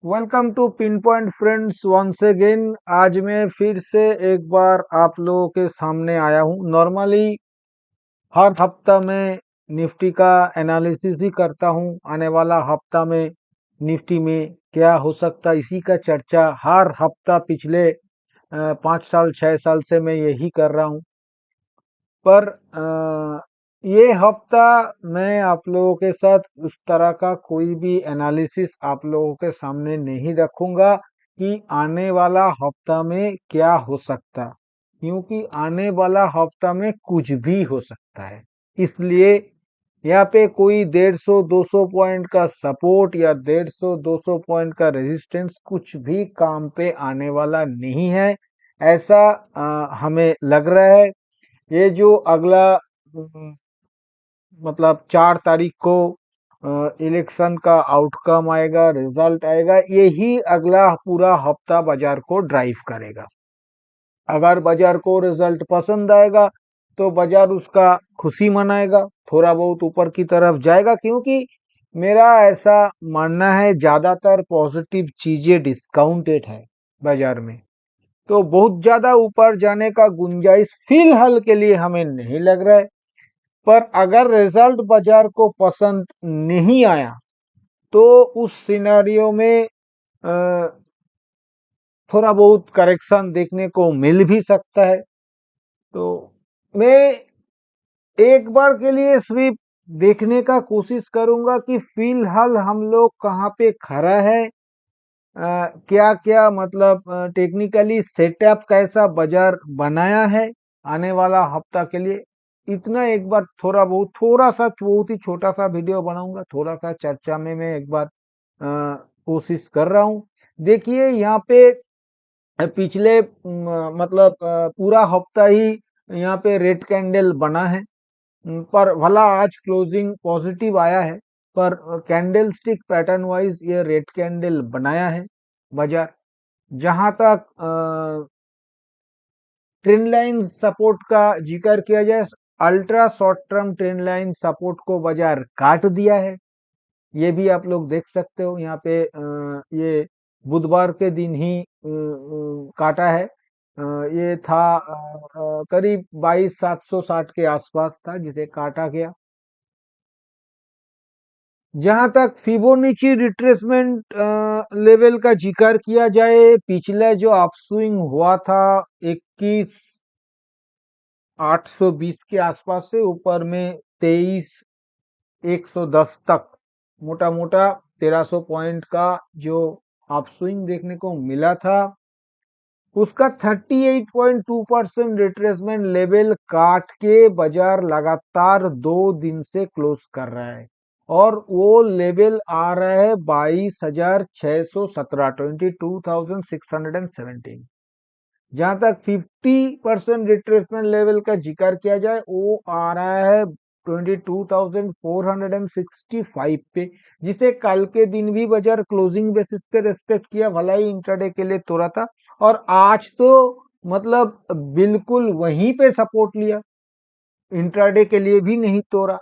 Welcome to pin point friends once again. आज मैं फिर से एक बार आप लोगों के सामने आया हूँ। नॉर्मली हर हफ्ता मैं निफ्टी का एनालिसिस ही करता हूँ। आने वाला हफ्ता में निफ्टी में क्या हो सकता, इसी का चर्चा हर हफ्ता पिछले 5 साल 6 साल से मैं यही कर रहा हूँ। पर ये हफ्ता मैं आप लोगों के साथ उस तरह का कोई भी एनालिसिस आप लोगों के सामने नहीं रखूंगा कि आने वाला हफ्ता में क्या हो सकता, क्योंकि आने वाला हफ्ता में कुछ भी हो सकता है। इसलिए यहाँ पे कोई 150-200 पॉइंट का सपोर्ट या 150-200 पॉइंट का रेजिस्टेंस कुछ भी काम पे आने वाला नहीं है, ऐसा हमें लग रहा है। ये जो अगला मतलब 4 तारीख को इलेक्शन का आउटकम आएगा, रिजल्ट आएगा, यही अगला पूरा हफ्ता बाजार को ड्राइव करेगा। अगर बाजार को रिजल्ट पसंद आएगा तो बाजार उसका खुशी मनाएगा, थोड़ा बहुत ऊपर की तरफ जाएगा, क्योंकि मेरा ऐसा मानना है ज्यादातर पॉजिटिव चीजें डिस्काउंटेड है बाजार में। तो बहुत ज्यादा ऊपर जाने का गुंजाइश फिलहाल के लिए हमें नहीं लग रहा है। पर अगर रिजल्ट बाजार को पसंद नहीं आया तो उस सिनेरियो में अ, थोड़ा बहुत करेक्शन देखने को मिल भी सकता है। तो मैं एक बार के लिए सिर्फ देखने का कोशिश करूंगा कि फिलहाल हम लोग कहाँ पे खड़ा है, क्या क्या मतलब टेक्निकली सेटअप कैसा बाजार बनाया है आने वाला हफ्ता के लिए। इतना एक बार थोड़ा बहुत, थोड़ा सा बहुत ही छोटा सा वीडियो बनाऊंगा, थोड़ा सा चर्चा में मैं एक बार कोशिश कर रहा हूँ। देखिए यहाँ पे पिछले मतलब पूरा हफ्ता ही यहाँ पे रेड कैंडल बना है। पर भला आज क्लोजिंग पॉजिटिव आया है, पर कैंडल स्टिक पैटर्न वाइज ये रेड कैंडल बनाया है बाजार। जहां तक ट्रेंड लाइन सपोर्ट का जिक्र किया जाए, ultra short term trend line support को बाजार काट दिया है। ये भी आप लोग देख सकते हो यहाँ पे, ये बुधवार के दिन ही काटा है। ये था करीब 22,760 के आसपास था जिसे काटा गया। जहां तक फिबोनाची रिट्रेसमेंट लेवल का जिक्र किया जाए, पिछला जो अपस्विंग हुआ था 21,820 के आसपास से ऊपर में 23,110 तक, मोटा मोटा 1300 पॉइंट का जो अपस्विंग देखने को मिला था, उसका 38.2% रिट्रेसमेंट लेवल काट के बाजार लगातार 2 दिन से क्लोज कर रहा है। और वो लेवल आ रहा है 22,617, 22,617। जहां तक 50% रिट्रेसमेंट लेवल का जिक्र किया जाए, वो आ रहा है 22,465 पे, जिसे कल के दिन भी बाजार क्लोजिंग बेसिस पे रेस्पेक्ट किया, भला ही इंट्राडे के लिए तोड़ा था। और आज तो मतलब बिल्कुल वहीं पे सपोर्ट लिया, इंट्राडे के लिए भी नहीं तोड़ा,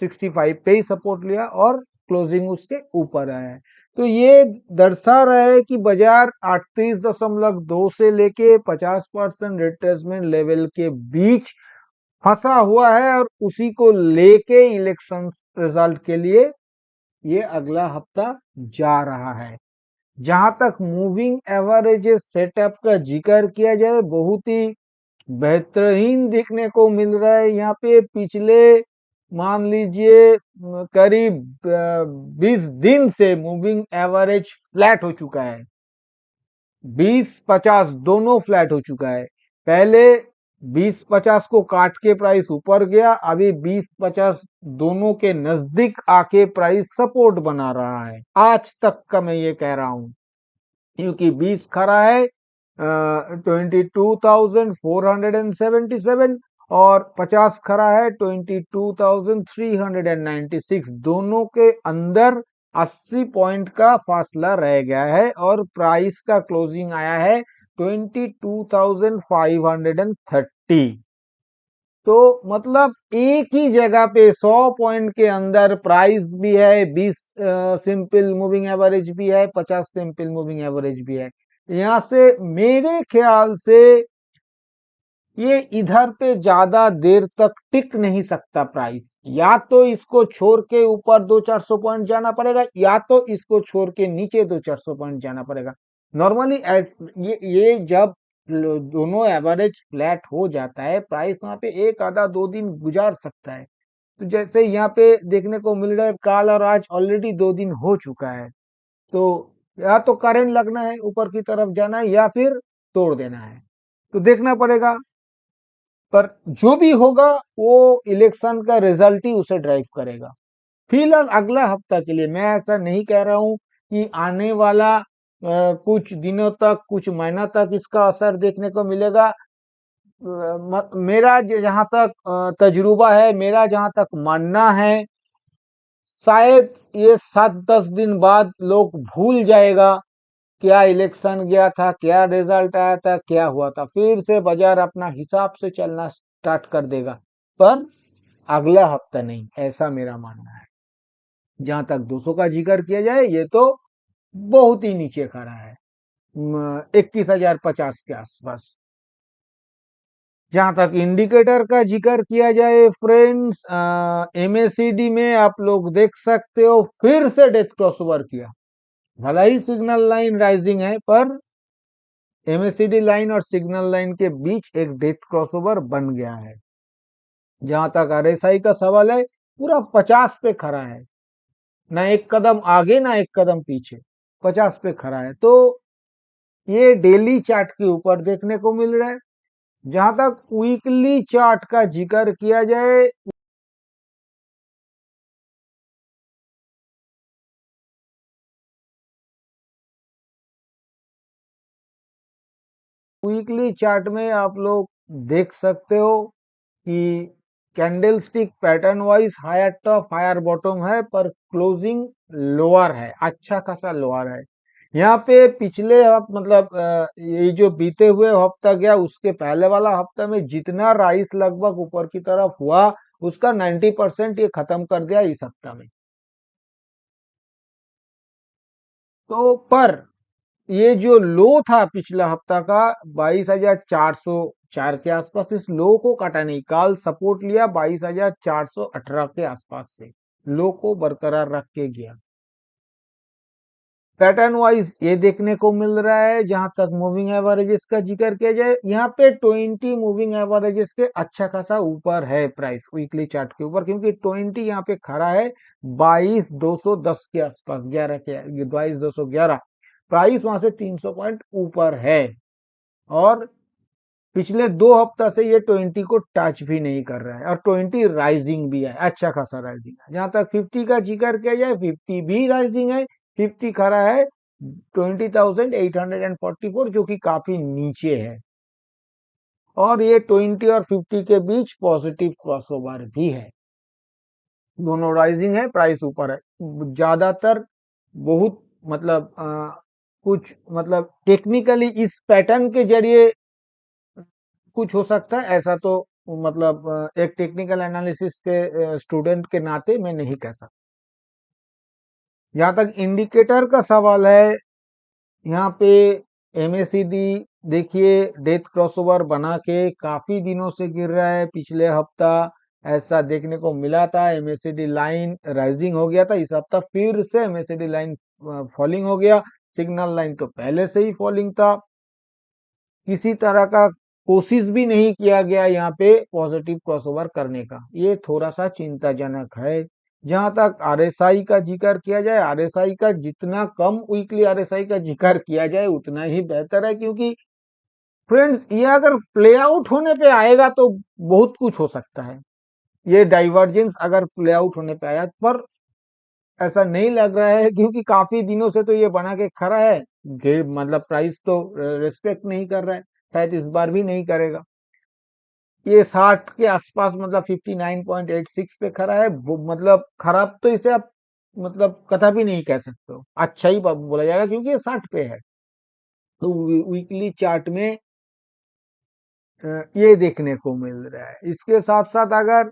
65 पे ही सपोर्ट लिया और क्लोजिंग उसके ऊपर आया है। तो ये दर्शा रहा है कि बाजार 38.2 से लेके 50% रिट्रेसमेंट लेवल के बीच फंसा हुआ है, और उसी को लेके इलेक्शन रिजल्ट के लिए ये अगला हफ्ता जा रहा है। जहां तक मूविंग एवरेजेस सेटअप का जिक्र किया जाए, बहुत ही बेहतरीन देखने को मिल रहा है। यहाँ पे पिछले मान लीजिए करीब 20 दिन से मूविंग एवरेज फ्लैट हो चुका है। 20-50 दोनों फ्लैट हो चुका है। पहले 20-50 को काट के प्राइस ऊपर गया, अभी 20-50 दोनों के नजदीक आके प्राइस सपोर्ट बना रहा है आज तक का, मैं ये कह रहा हूं। क्योंकि 20 खड़ा है 22,477 और 50 खड़ा है 22,396। दोनों के अंदर 80 पॉइंट का फासला रह गया है और प्राइस का क्लोजिंग आया है 22,530। तो मतलब एक ही जगह पे 100 पॉइंट के अंदर प्राइस भी है, 20 सिंपल मूविंग एवरेज भी है, 50 सिंपल मूविंग एवरेज भी है। यहाँ से मेरे ख्याल से ये इधर पे ज्यादा देर तक टिक नहीं सकता प्राइस। या तो इसको छोड़ के ऊपर 200-400 पॉइंट जाना पड़ेगा, या तो इसको छोड़ के नीचे 200-400 पॉइंट जाना पड़ेगा। नॉर्मली ये जब दोनों एवरेज फ्लैट हो जाता है, प्राइस वहां पे एक आधा 2 दिन गुजार सकता है। तो जैसे यहाँ पे देखने को मिल रहा है, कल और आज ऑलरेडी 2 दिन हो चुका है। तो या तो करंट लगना है, ऊपर की तरफ जाना है, या फिर तोड़ देना है। तो देखना पड़ेगा। पर जो भी होगा वो इलेक्शन का रिजल्ट ही उसे ड्राइव करेगा। फिलहाल अगला हफ्ता के लिए मैं ऐसा नहीं कह रहा हूं कि आने वाला कुछ दिनों तक, कुछ महीना तक इसका असर देखने को मिलेगा। मेरा जहां तक तजुर्बा है, मेरा जहां तक मानना है, शायद ये 7-10 दिन बाद लोग भूल जाएगा क्या इलेक्शन गया था, क्या रिजल्ट आया था, क्या हुआ था। फिर से बाजार अपना हिसाब से चलना स्टार्ट कर देगा। पर अगला हफ्ता नहीं, ऐसा मेरा मानना है। जहां तक 200 का जिक्र किया जाए, ये तो बहुत ही नीचे खड़ा है, 21,050 के आसपास। जहां तक इंडिकेटर का जिक्र किया जाए फ्रेंड्स, एमएसीडी में आप लोग देख सकते हो फिर से डेथ क्रॉसओवर किया। भला ही सिग्नल लाइन राइजिंग है, पर एमएसीडी लाइन और सिग्नल लाइन के बीच एक डेथ क्रॉसओवर बन गया है। जहां तक आरएसआई का सवाल है, पूरा 50 पे खड़ा है, ना एक कदम आगे ना एक कदम पीछे, 50 पे खड़ा है। तो ये डेली चार्ट के ऊपर देखने को मिल रहा है। जहां तक वीकली चार्ट का जिक्र किया जाए, वीकली चार्ट में आप लोग देख सकते हो कि candlestick pattern wise higher top higher bottom है, पर क्लोजिंग लोअर है, अच्छा खासा लोअर है। यहाँ पे पिछले मतलब ये जो बीते हुए हफ्ता गया, उसके पहले वाला हफ्ता में जितना राइस लगभग ऊपर की तरफ हुआ, उसका 90% ये खत्म कर दिया इस हफ्ता में। तो पर ये जो लो था पिछला हफ्ता का 22,404 के आसपास, इस लो को काटा नहीं। कल सपोर्ट लिया 22,418 के आसपास से, लो को बरकरार रख के गया। पैटर्न वाइज ये देखने को मिल रहा है। जहां तक मूविंग एवरेजेस का जिक्र किया जाए, यहाँ पे 20 मूविंग एवरेजेस के अच्छा खासा ऊपर है प्राइस वीकली चार्ट के ऊपर, क्योंकि 20 यहाँ पे खड़ा है 22,210 के आसपास, 11 के 22,211। प्राइस वहां से 300 पॉइंट ऊपर है। और पिछले 2 हफ्ता से ये 20 को टच भी नहीं कर रहा है, और 20 राइजिंग भी है, अच्छा खासा राइजिंग है। जहां तक 50 का जिक्र किया जाए, 50 भी राइजिंग है। 50 खड़ा है 20,844, जो कि काफी नीचे है। और ये 20 और 50 के बीच पॉजिटिव क्रॉसओवर भी है, दोनों राइजिंग है, प्राइस ऊपर है। ज्यादातर बहुत मतलब कुछ मतलब टेक्निकली इस पैटर्न के जरिए कुछ हो सकता है, ऐसा तो मतलब एक टेक्निकल एनालिसिस के स्टूडेंट के नाते मैं नहीं कह सकता। जहां तक इंडिकेटर का सवाल है, यहाँ पे एमएसीडी देखिए डेथ क्रॉसओवर बना के काफी दिनों से गिर रहा है। पिछले हफ्ता ऐसा देखने को मिला था, एमएसीडी लाइन राइजिंग हो गया था, इस हफ्ता फिर से एमएसीडी लाइन फॉलिंग हो गया। सिग्नल लाइन तो पहले से ही फॉलिंग था। किसी तरह का कोशिश भी नहीं किया गया यहाँ पे पॉजिटिव क्रॉसओवर करने का, ये थोड़ा सा चिंताजनक है। जहां तक आरएसआई का जिक्र किया जाए, आरएसआई का जितना कम वीकली आरएसआई का जिक्र किया जाए उतना ही बेहतर है, क्योंकि फ्रेंड्स ये अगर प्ले आउट होने पे आएगा तो बहुत कुछ हो सकता है। ये डाइवर्जेंस अगर प्ले आउट होने पे आया, पर ऐसा नहीं लग रहा है, क्योंकि काफी दिनों से तो ये बना के खड़ा है। मतलब प्राइस तो रिस्पेक्ट नहीं कर रहा है, शायद इस बार भी नहीं करेगा। ये 60 के आसपास मतलब 59.86 पे खड़ा है। मतलब खराब तो इसे आप मतलब कथा भी नहीं कह सकते हो, अच्छा ही बोला जाएगा, क्योंकि ये 60 पे है। तो वीकली चार्ट में ये देखने को मिल रहा है। इसके साथ साथ अगर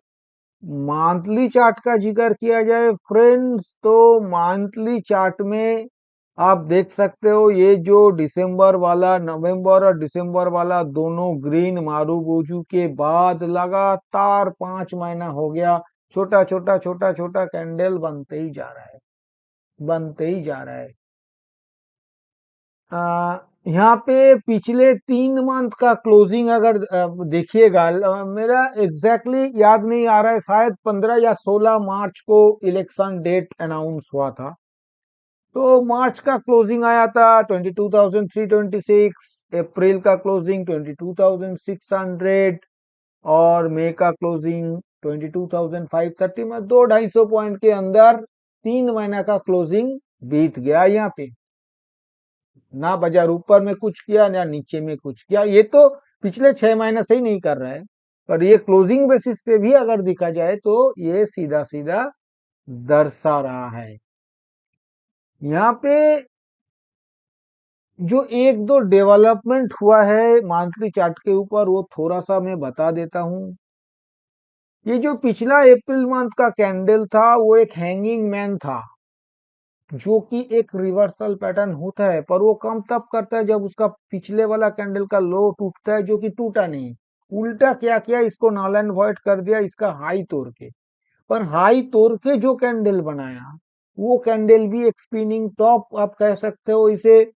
मंथली चार्ट का जिक्र किया जाए फ्रेंड्स, तो मंथली चार्ट में आप देख सकते हो ये जो दिसंबर वाला, नवंबर और दिसंबर वाला दोनों ग्रीन मारूबोजू के बाद लगातार 5 महीना हो गया, छोटा छोटा छोटा छोटा कैंडल बनते ही जा रहा है, बनते ही जा रहा है। यहाँ पे पिछले 3 मंथ का क्लोजिंग अगर देखिएगा, मेरा एग्जैक्टली याद नहीं आ रहा है, शायद 15 या 16 मार्च को इलेक्शन डेट अनाउंस हुआ था। तो मार्च का क्लोजिंग आया था 22,326, अप्रैल का क्लोजिंग 22,600 और मई का क्लोजिंग 22,530 में 200-250 के अंदर 3 महीना का क्लोजिंग बीत गया। यहाँ पे ना बाजार ऊपर में कुछ किया ना नीचे में कुछ किया, ये तो पिछले 6 महीने से ही नहीं कर रहा है, पर ये क्लोजिंग बेसिस पे भी अगर देखा जाए तो ये सीधा सीधा दर्शा रहा है। यहाँ पे जो एक दो डेवलपमेंट हुआ है मंथली चार्ट के ऊपर, वो थोड़ा सा मैं बता देता हूँ। ये जो पिछला अप्रैल मंथ का कैंडल था वो एक हैंगिंग मैन था, जो कि एक रिवर्सल पैटर्न होता है, पर वो कम तब करता है जब उसका पिछले वाला कैंडल का लो टूटता है, जो कि टूटा नहीं। उल्टा क्या किया, इसको नल एंड वॉइड कर दिया, इसका हाई तोड़ के। पर हाई तोड़ के जो कैंडल बनाया, वो कैंडल भी एक स्पिनिंग टॉप आप कह सकते हो इसे,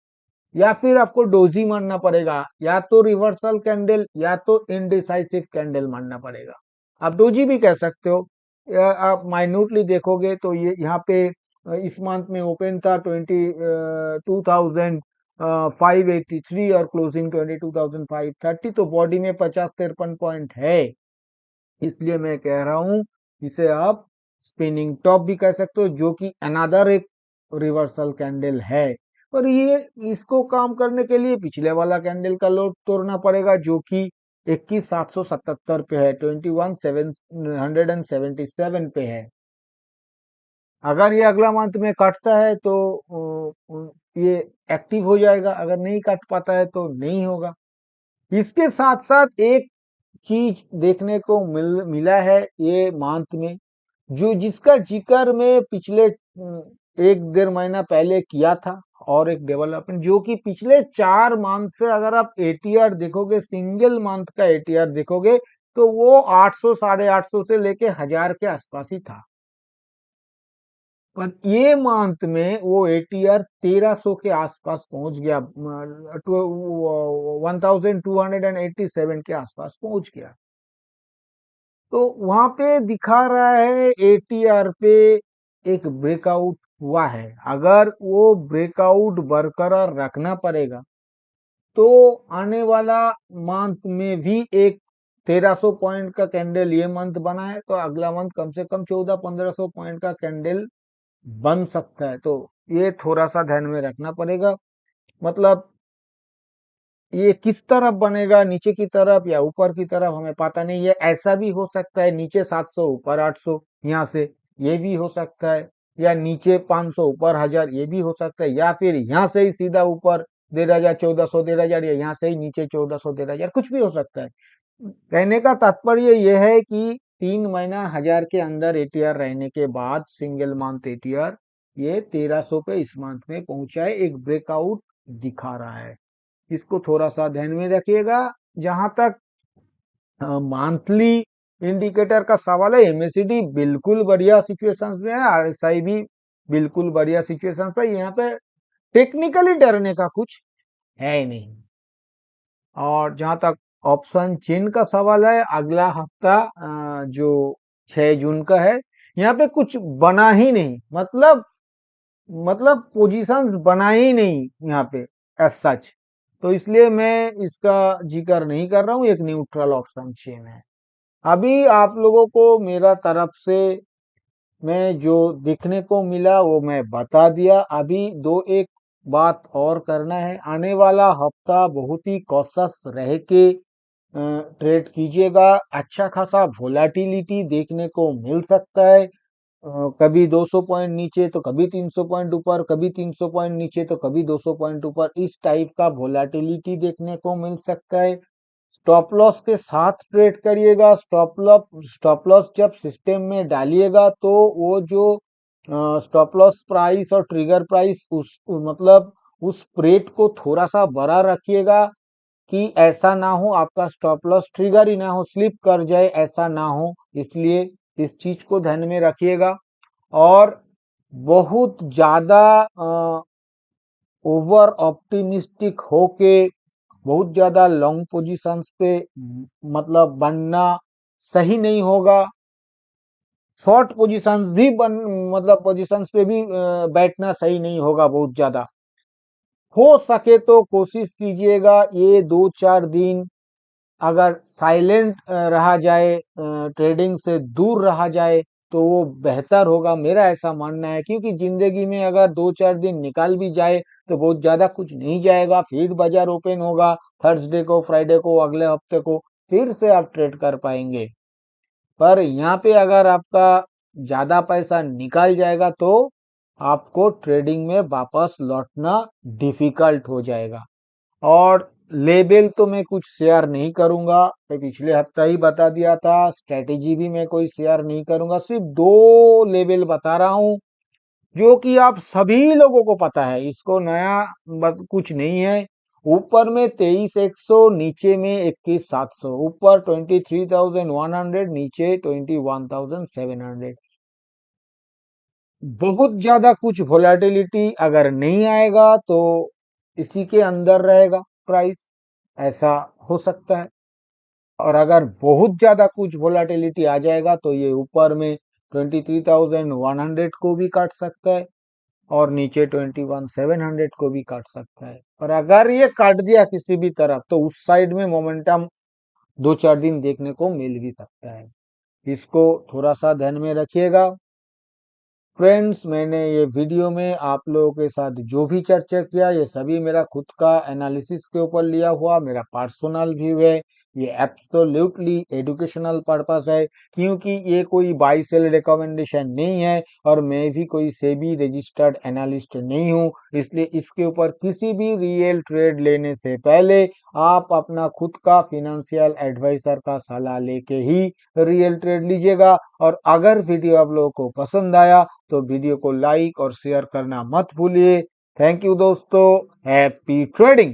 या फिर आपको डोजी मानना पड़ेगा, या तो रिवर्सल कैंडल या तो इनडिसाइसिव कैंडल मानना पड़ेगा। आप डोजी भी कह सकते हो। आप माइन्यूटली देखोगे तो ये यहाँ पे इस मंथ में ओपन था 22,583 और क्लोजिंग 22,530, तो बॉडी में 50-53 पॉइंट है। इसलिए मैं कह रहा हूं इसे आप स्पिनिंग टॉप भी कह सकते हो, जो कि अनदर एक रिवर्सल कैंडल है। पर ये इसको काम करने के लिए पिछले वाला कैंडल का लो तोड़ना पड़ेगा, जो कि 21,777 पे है, 21,777 पे है। अगर ये अगला मंथ में काटता है तो ये एक्टिव हो जाएगा, अगर नहीं काट पाता है तो नहीं होगा। इसके साथ साथ एक चीज देखने को मिला है ये मंथ में, जो जिसका जिक्र मैं पिछले 1-1.5 महीना पहले किया था, और एक डेवलपमेंट जो कि पिछले 4 मंथ से अगर आप एटीआर देखोगे, सिंगल मंथ का एटीआर देखोगे, तो वो 800 850 से लेके 1000 के आसपास ही था। पर ये मंथ में वो एटीआर 1300 के आसपास पहुंच गया, 1287 के आसपास पहुंच गया। तो वहां पे दिखा रहा है एटीआर पे एक ब्रेकआउट हुआ है। अगर वो ब्रेकआउट बरकरार रखना पड़ेगा, तो आने वाला मंथ में भी एक 1300 पॉइंट का कैंडल ये मंथ बना है, तो अगला मंथ कम से कम 1400-1500 पॉइंट का कैंडल बन सकता है। तो ये थोड़ा सा ध्यान में रखना पड़ेगा। मतलब ये किस तरफ बनेगा, नीचे की तरफ या ऊपर की तरफ, हमें पता नहीं है। ऐसा भी हो सकता है नीचे 700 ऊपर 800 यहाँ से, ये भी हो सकता है। या नीचे 500 ऊपर 1000, ये भी हो सकता है। या फिर यहाँ से ही सीधा ऊपर 1,500 1,400 1,500, या यहाँ से ही नीचे 1,400 1,500, कुछ भी हो सकता है। कहने का तात्पर्य यह है कि 3 महीना 1000 के अंदर एटीआर रहने के बाद सिंगल मंथ एटीआर ये 1300 पे इस मंथ में पहुंचा है, एक ब्रेकआउट दिखा रहा है। इसको थोड़ा सा ध्यान में रखिएगा। जहां तक मंथली इंडिकेटर का सवाल है, एमएसीडी बिल्कुल बढ़िया सिचुएशंस में है, आरएसआई भी बिल्कुल बढ़िया सिचुएशंस पे। यहाँ पे टेक्निकली डरने का कुछ है ही नहीं। और जहां तक ऑप्शन चेन का सवाल है, अगला हफ्ता जो 6 जून का है, यहाँ पे कुछ बना ही नहीं, मतलब पोजीशंस बना ही नहीं यहाँ पे एज सच। तो इसलिए मैं इसका जिक्र नहीं कर रहा हूँ, एक न्यूट्रल ऑप्शन चेन है। अभी आप लोगों को मेरा तरफ से मैं जो देखने को मिला वो मैं बता दिया। अभी दो एक बात और करना है। आने वाला हफ्ता बहुत ही कॉशस रह के ट्रेड कीजिएगा। अच्छा खासा वोलेटिलिटी देखने को मिल सकता है। कभी 200 पॉइंट नीचे तो कभी 300 पॉइंट ऊपर, कभी 300 पॉइंट नीचे तो कभी 200 पॉइंट ऊपर, इस टाइप का वोलेटिलिटी देखने को मिल सकता है। स्टॉप लॉस के साथ ट्रेड करिएगा। स्टॉप लॉस जब सिस्टम में डालिएगा तो वो जो स्टॉप लॉस प्राइस और ट्रिगर प्राइस उस मतलब उस रेट को थोड़ा सा बड़ा रखिएगा कि ऐसा ना हो आपका स्टॉप लॉस ट्रिगर ही ना हो, स्लिप कर जाए, ऐसा ना हो। इसलिए इस चीज को ध्यान में रखिएगा। और बहुत ज्यादा ओवर ऑप्टिमिस्टिक होके बहुत ज्यादा लॉन्ग पोजीशंस पे मतलब बनना सही नहीं होगा। शॉर्ट पोजीशंस भी बन मतलब पोजीशंस पे भी बैठना सही नहीं होगा बहुत ज्यादा। हो सके तो कोशिश कीजिएगा ये 2-4 दिन अगर साइलेंट रहा जाए, ट्रेडिंग से दूर रहा जाए तो वो बेहतर होगा, मेरा ऐसा मानना है। क्योंकि जिंदगी में अगर 2-4 दिन निकाल भी जाए तो बहुत ज्यादा कुछ नहीं जाएगा, फिर बाजार ओपन होगा थर्सडे को, फ्राइडे को, अगले हफ्ते को, फिर से आप ट्रेड कर पाएंगे। पर यहाँ पे अगर आपका ज्यादा पैसा निकल जाएगा तो आपको ट्रेडिंग में वापस लौटना डिफिकल्ट हो जाएगा। और लेबल तो मैं कुछ शेयर नहीं करूंगा, मैं पिछले हफ्ता ही बता दिया था। स्ट्रेटेजी भी मैं कोई शेयर नहीं करूंगा, सिर्फ दो लेवल बता रहा हूं जो कि आप सभी लोगों को पता है, इसको नया कुछ नहीं है। ऊपर में 23,100, नीचे में 21,700, ऊपर 23,100, नीचे 21,700। बहुत ज्यादा कुछ वोलेटिलिटी अगर नहीं आएगा तो इसी के अंदर रहेगा प्राइस, ऐसा हो सकता है। और अगर बहुत ज्यादा कुछ वोलेटिलिटी आ जाएगा तो ये ऊपर में 23,100 को भी काट सकता है और नीचे 21,700 को भी काट सकता है। और अगर ये काट दिया किसी भी तरफ तो उस साइड में मोमेंटम 2-4 दिन देखने को मिल भी सकता है। इसको थोड़ा सा ध्यान में रखिएगा। फ्रेंड्स, मैंने ये वीडियो में आप लोगों के साथ जो भी चर्चा किया ये सभी मेरा खुद का एनालिसिस के ऊपर लिया हुआ मेरा पर्सनल व्यू है। ये एब्सोल्युटली एजुकेशनल पर्पस है, क्योंकि ये कोई बाई सेल रिकमेंडेशन नहीं है और मैं भी कोई सेबी रजिस्टर्ड एनालिस्ट नहीं हूँ। इसलिए इसके ऊपर किसी भी रियल ट्रेड लेने से पहले आप अपना खुद का फिनेंशियल एडवाइजर का सलाह लेके ही रियल ट्रेड लीजिएगा। और अगर वीडियो आप लोगों को पसंद आया तो वीडियो को लाइक और शेयर करना मत भूलिए। थैंक यू दोस्तों, हैप्पी ट्रेडिंग।